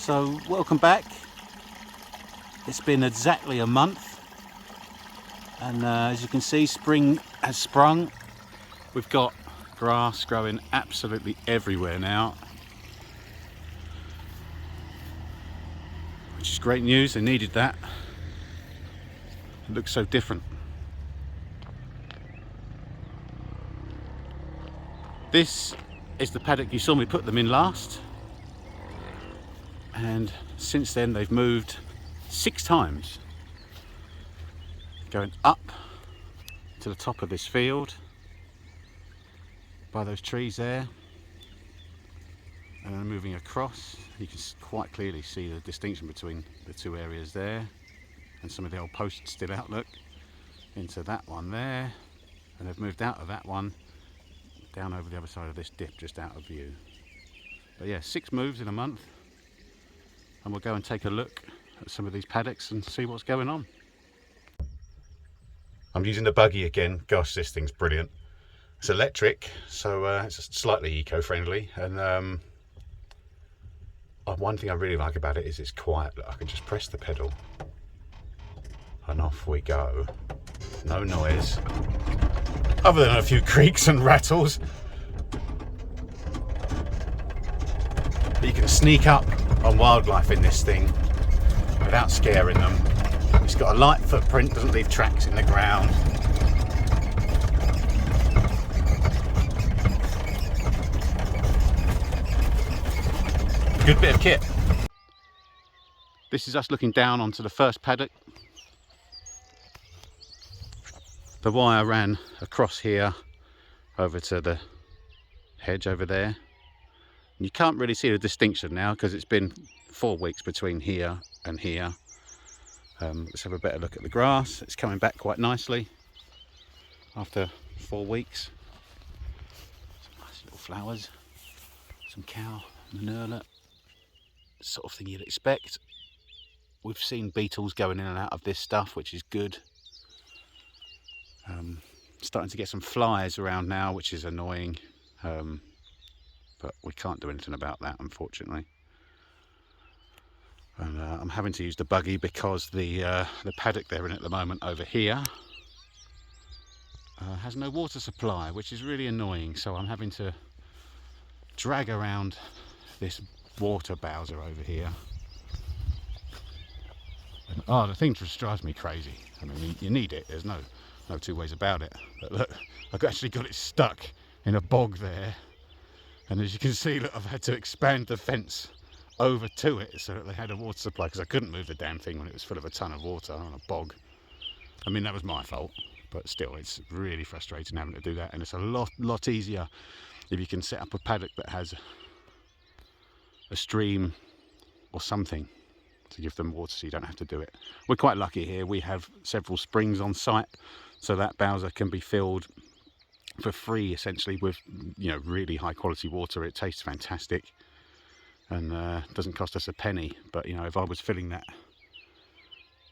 So welcome back. It's been exactly a month, and as you can see, spring has sprung. We've got grass growing absolutely everywhere now, which is great news. They needed that. It looks so different. This is the paddock you saw me put them in last, and since then they've moved 6 times, going up to the top of this field by those trees there, and then moving across. You can quite clearly see the distinction between the 2 areas there, and some of the old posts still out, look, into that one there, and they've moved out of that one down over the other side of this dip, just out of view. But yeah, 6 moves in a month, and we'll go and take a look at some of these paddocks and see what's going on. I'm using the buggy again. Gosh, this thing's brilliant. It's electric, so it's slightly eco-friendly, and one thing I really like about it is it's quiet. Look, I can just press the pedal and off we go. No noise, other than a few creaks and rattles. But you can sneak up on wildlife in this thing without scaring them. It's got a light footprint, doesn't leave tracks in the ground. Good bit of kit. This is us looking down onto the first paddock. The wire ran across here over to the hedge over there. You can't really see the distinction now because it's been 4 weeks between here and here. Let's have a better look at the grass. It's coming back quite nicely after 4 weeks. Some nice little flowers, some cow manure, sort of thing you'd expect. We've seen beetles going in and out of this stuff, which is good. Starting to get some flies around now, which is annoying, but we can't do anything about that, unfortunately. And I'm having to use the buggy because the paddock they're in at the moment over here has no water supply, which is really annoying. So I'm having to drag around this water bowser over here. And, oh, the thing just drives me crazy. I mean, you need it. There's no 2 ways about it. But look, I've actually got it stuck in a bog there, and as you can see, look, I've had to expand the fence over to it so that they had a water supply, because I couldn't move the damn thing when it was full of a ton of water on a bog. I mean, that was my fault, but still, it's really frustrating having to do that, and it's a lot easier if you can set up a paddock that has a stream or something to give them water, so you don't have to do it. We're quite lucky here. We have several springs on site, so that bowser can be filled for free, essentially, with, you know, really high quality water. It tastes fantastic, and doesn't cost us a penny. But, you know, if I was filling that,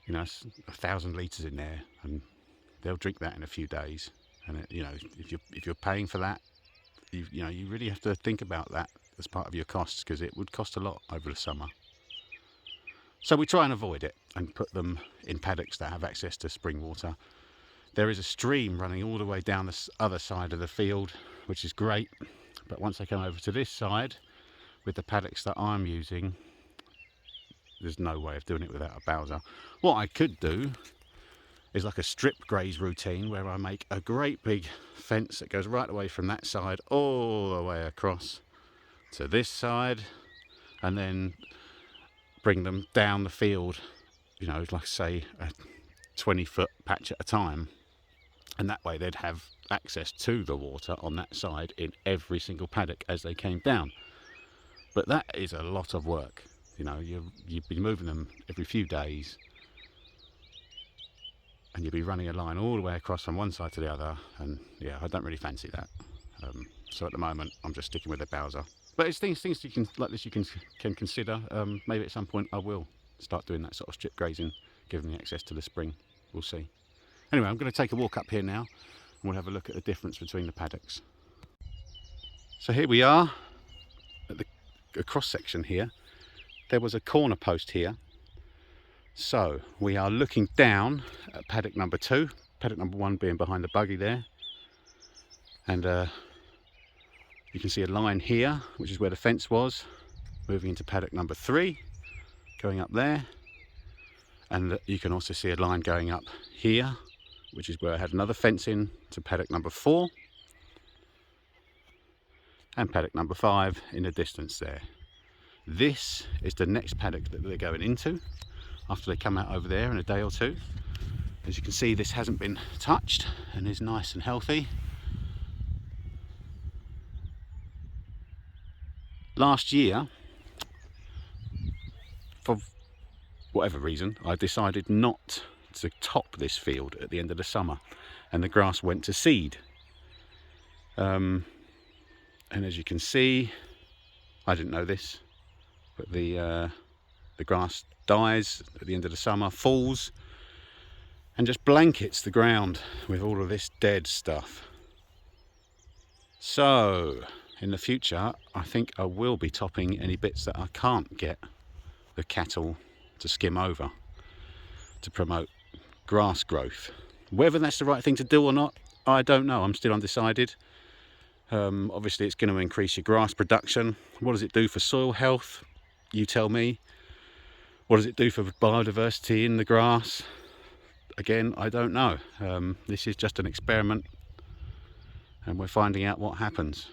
you know, 1,000 litres in there, and they'll drink that in a few days. And it, you know, if you're paying for that, you know, you really have to think about that as part of your costs, because it would cost a lot over the summer. So we try and avoid it and put them in paddocks that have access to spring water. There is a stream running all the way down the other side of the field, which is great. But once I come over to this side with the paddocks that I'm using, there's no way of doing it without a bowser. What I could do is like a strip graze routine, where I make a great big fence that goes right away from that side all the way across to this side, and then bring them down the field, you know, like say a 20-foot patch at a time, and that way they'd have access to the water on that side in every single paddock as they came down. But that is a lot of work, you know. You'd be moving them every few days, and you'd be running a line all the way across from one side to the other, and yeah, I don't really fancy that. So at the moment I'm just sticking with the bowser. But it's things you can, like this, you can consider. Maybe at some point I will start doing that sort of strip grazing, giving me access to the spring. We'll see. Anyway, I'm going to take a walk up here now, and we'll have a look at the difference between the paddocks. So here we are at a cross section here, there was a corner post here. So we are looking down at paddock number 2, paddock number 1 being behind the buggy there. And you can see a line here, which is where the fence was, moving into paddock number 3, going up there. And you can also see a line going up here, which is where I had another fence in to paddock number 4. And paddock number 5 in the distance there. This is the next paddock that they're going into after they come out over there in a day or two. As you can see, this hasn't been touched and is nice and healthy. Last year, for whatever reason, I decided not to top this field at the end of the summer, and the grass went to seed. And as you can see, I didn't know this, but the grass dies at the end of the summer, falls, and just blankets the ground with all of this dead stuff. So in the future, I think I will be topping any bits that I can't get the cattle to skim over to promote grass growth. Whether that's the right thing to do or not, I don't know. I'm still undecided. Obviously it's going to increase your grass production. What does it do for soil health? You tell me. What does it do for biodiversity in the grass? Again, I don't know. This is just an experiment and we're finding out what happens.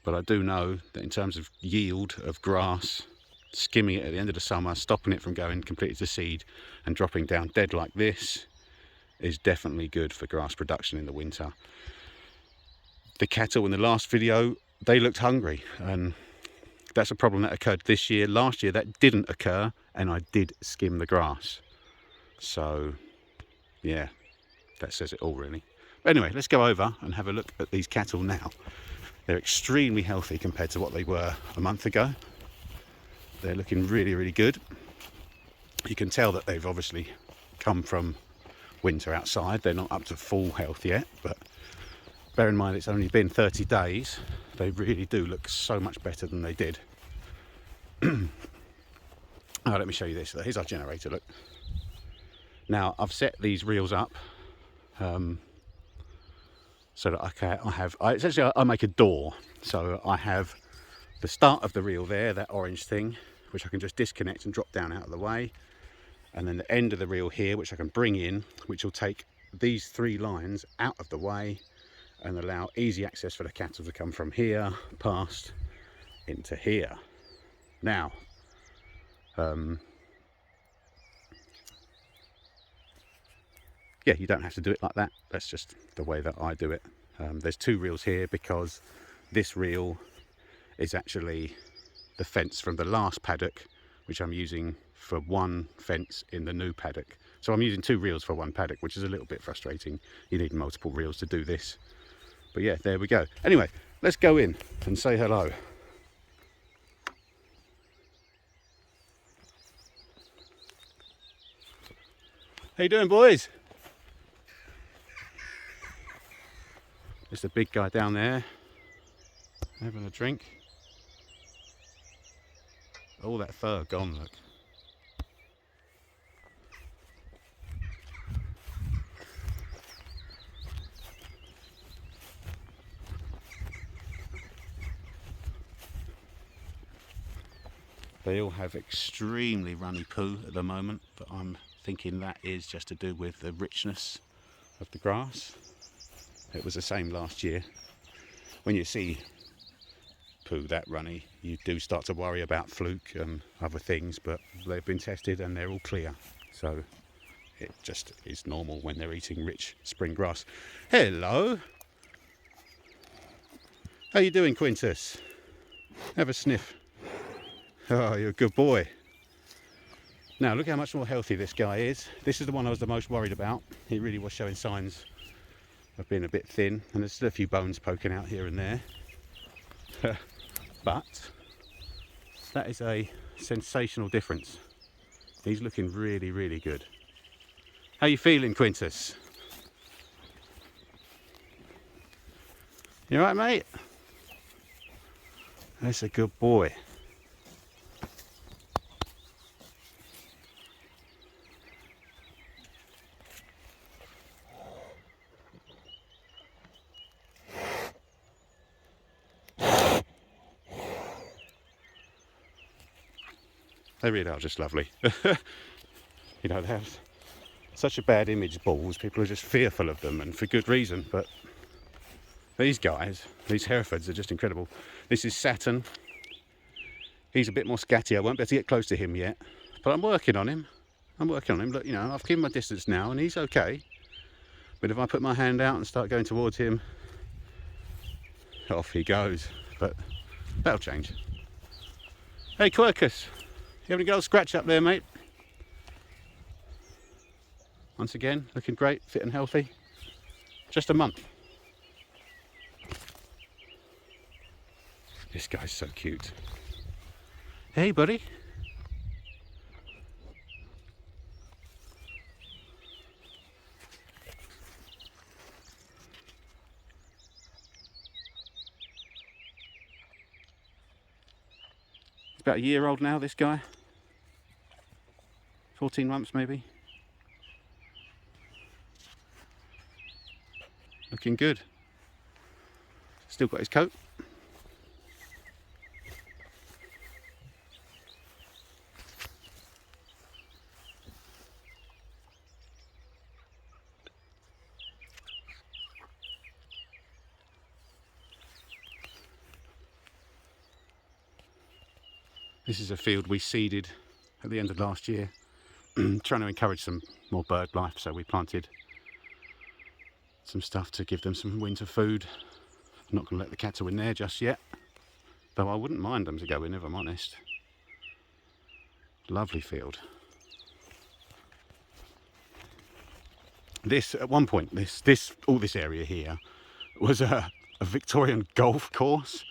But I do know that in terms of yield of grass, skimming it at the end of the summer, stopping it from going completely to seed and dropping down dead like this is definitely good for grass production in the winter. The cattle in the last video, they looked hungry, and that's a problem that occurred this year. Last year that didn't occur and I did skim the grass. So yeah, that says it all really. But anyway, let's go over and have a look at these cattle now. They're extremely healthy compared to what they were a month ago. They're looking really, really good. You can tell that they've obviously come from winter outside. They're not up to full health yet, but bear in mind it's only been 30 days. They really do look so much better than they did. Let me show you this. Here's our generator, look. Now I've set these reels up so that I make a door. So I have the start of the reel there, that orange thing, which I can just disconnect and drop down out of the way. And then the end of the reel here, which I can bring in, which will take these 3 lines out of the way and allow easy access for the cattle to come from here past into here. Now, yeah, you don't have to do it like that. That's just the way that I do it. There's 2 reels here because this reel is actually the fence from the last paddock, which I'm using for 1 fence in the new paddock. So I'm using 2 reels for 1 paddock, which is a little bit frustrating. You need multiple reels to do this. But yeah, there we go. Anyway, let's go in and say hello. How you doing, boys? There's the big guy down there having a drink. All that fur gone, look. They all have extremely runny poo at the moment, but I'm thinking that is just to do with the richness of the grass. It was the same last year. When you see poo that runny, you do start to worry about fluke and other things, but they've been tested and they're all clear. So it just is normal when they're eating rich spring grass. Hello. How you doing, Quintus? Have a sniff. Oh, you're a good boy. Now look how much more healthy this guy is. This is the one I was the most worried about. He really was showing signs of being a bit thin, and there's still a few bones poking out here and there. But that is a sensational difference. He's looking really, really good. How you feeling, Quintus? You all right, mate? That's a good boy. They really are just lovely. You know, they have such a bad image, bulls. People are just fearful of them, and for good reason. But these guys, these Herefords, are just incredible. This is Saturn. He's a bit more scatty. I won't be able to get close to him yet, but I'm working on him. Look, you know, I've given my distance now, and he's okay. But if I put my hand out and start going towards him, off he goes. But that'll change. Hey, Quercus, you having a go scratch up there, mate? Once again, looking great, fit and healthy. Just a month. This guy's so cute. Hey, buddy. He's about a year old now, this guy. 14 months maybe. Looking good. Still got his coat. This is a field we seeded at the end of last year, trying to encourage some more bird life, so we planted some stuff to give them some winter food. I'm not going to let the cattle in there just yet, though I wouldn't mind them to go in if I'm honest. Lovely field. This, at one point, all this area here was a Victorian golf course,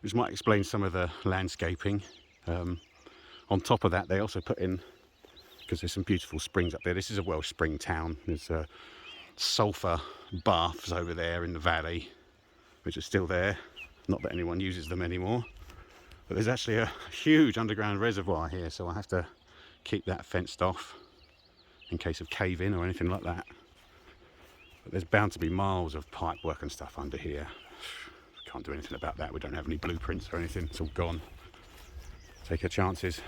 which might explain some of the landscaping. On top of that, they also put in, because there's some beautiful springs up there. This is a Welsh spring town. There's sulphur baths over there in the valley, which are still there. Not that anyone uses them anymore. But there's actually a huge underground reservoir here, so I have to keep that fenced off in case of cave-in or anything like that. But there's bound to be miles of pipe work and stuff under here. Can't do anything about that. We don't have any blueprints or anything. It's all gone. Take our chances.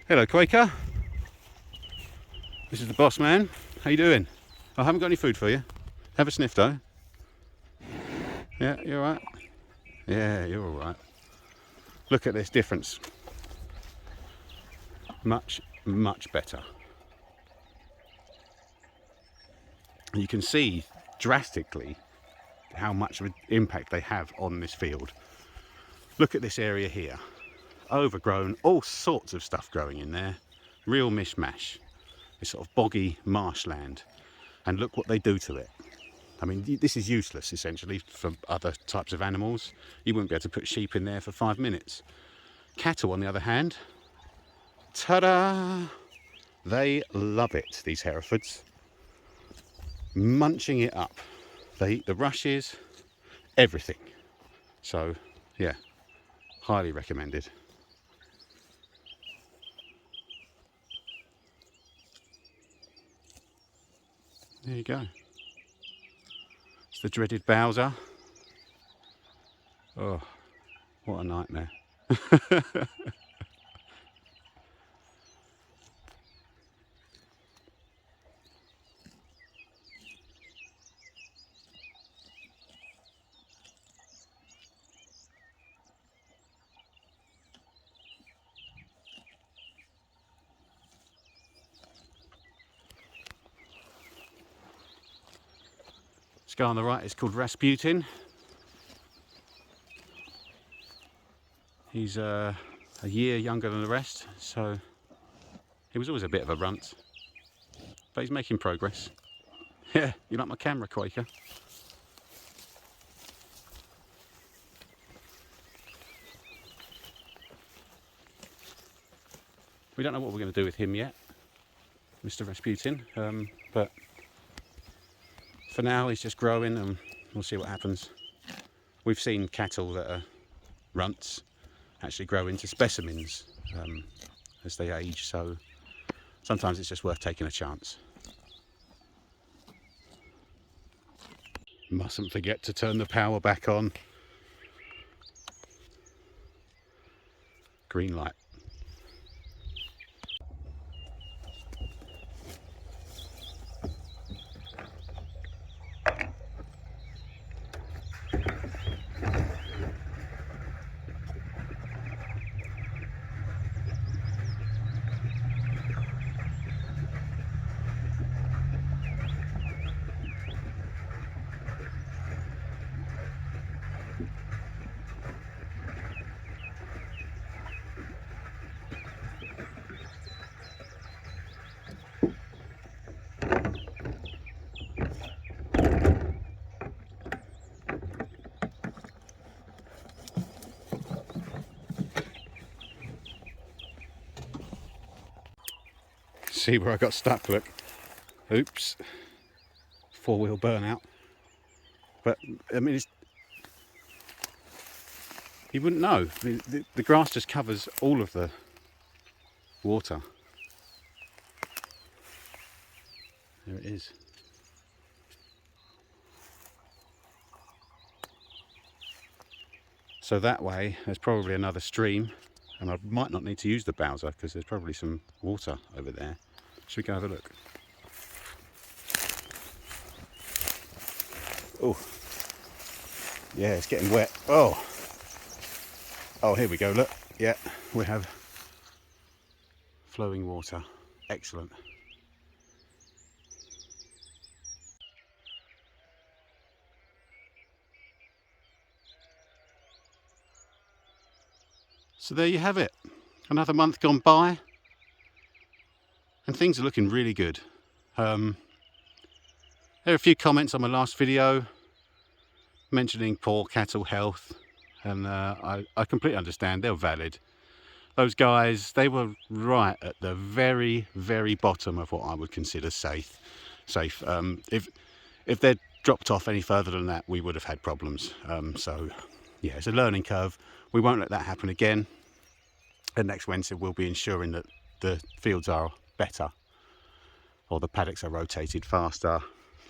Hello, Quaker. This is the boss man. How you doing? I haven't got any food for you. Have a sniff though. Yeah, you alright? Yeah, you're alright. Look at this difference. Much, much better. And you can see drastically how much of an impact they have on this field. Look at this area here. Overgrown, all sorts of stuff growing in there. Real mishmash. This sort of boggy marshland. And look what they do to it. I mean, this is useless essentially for other types of animals. You wouldn't be able to put sheep in there for 5 minutes. Cattle, on the other hand, ta-da! They love it, these Herefords. Munching it up. They eat the rushes, everything. So, yeah, highly recommended. There you go. It's the dreaded Bowser. Oh, what a nightmare. This guy on the right is called Rasputin. He's a year younger than the rest, so he was always a bit of a runt, but he's making progress. Yeah, you like my camera, Quaker? We don't know what we're going to do with him yet, Mr. Rasputin, but for now he's just growing and we'll see what happens. We've seen cattle that are runts actually grow into specimens as they age, so sometimes it's just worth taking a chance. Mustn't forget to turn the power back on. Green light. See where I got stuck, look. Oops. Four-wheel burnout. But, I mean, you wouldn't know. I mean, the grass just covers all of the water. There it is. So that way, there's probably another stream, and I might not need to use the Bowser because there's probably some water over there. Should we go have a look? Oh, yeah, it's getting wet. Oh, here we go. Look, yeah, we have flowing water. Excellent. So there you have it. Another month gone by, and things are looking really good. There are a few comments on my last video mentioning poor cattle health, and I completely understand. They're valid. Those guys, they were right at the very, very bottom of what I would consider safe. If they'd dropped off any further than that, we would have had problems. So yeah, it's a learning curve. We won't let that happen again. And next winter we'll be ensuring that the fields are better, or the paddocks are rotated faster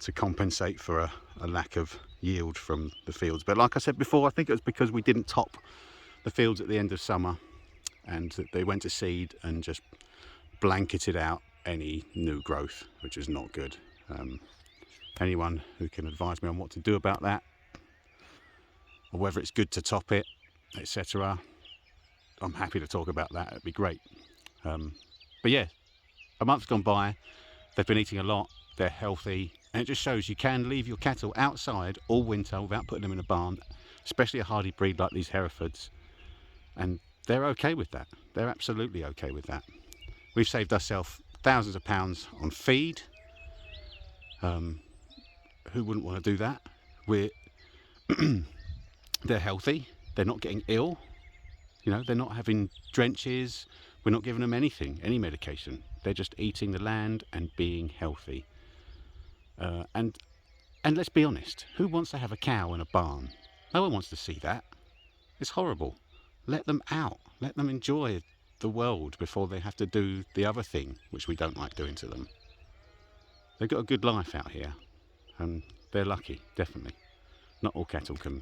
to compensate for a lack of yield from the fields. But like I said before, I think it was because we didn't top the fields at the end of summer, and they went to seed and just blanketed out any new growth, which is not good. Anyone who can advise me on what to do about that, or whether it's good to top it, etc., I'm happy to talk about that. It'd be great. But yeah, a month's gone by. They've been eating a lot. They're healthy, and it just shows you can leave your cattle outside all winter without putting them in a barn, especially a hardy breed like these Herefords, and they're okay with that. They're absolutely okay with that. We've saved ourselves thousands of pounds on feed. Who wouldn't want to do that? They're healthy. They're not getting ill. You know, they're not having drenches. We're not giving them anything, any medication. They're just eating the land and being healthy. And let's be honest, who wants to have a cow in a barn? No one wants to see that. It's horrible. Let them out. Let them enjoy the world before they have to do the other thing, which we don't like doing to them. They've got a good life out here, and they're lucky, definitely. Not all cattle can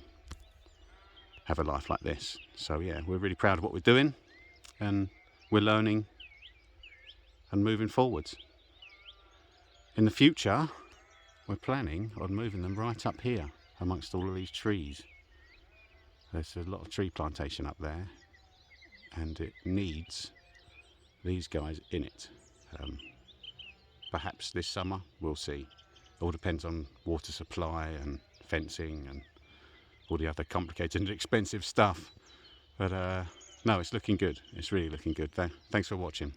have a life like this. So yeah, we're really proud of what we're doing, and we're learning and moving forwards. In the future, we're planning on moving them right up here amongst all of these trees. There's a lot of tree plantation up there, and it needs these guys in it. Perhaps this summer, we'll see. It all depends on water supply and fencing and all the other complicated and expensive stuff. But no, it's looking good. It's really looking good. Thanks for watching.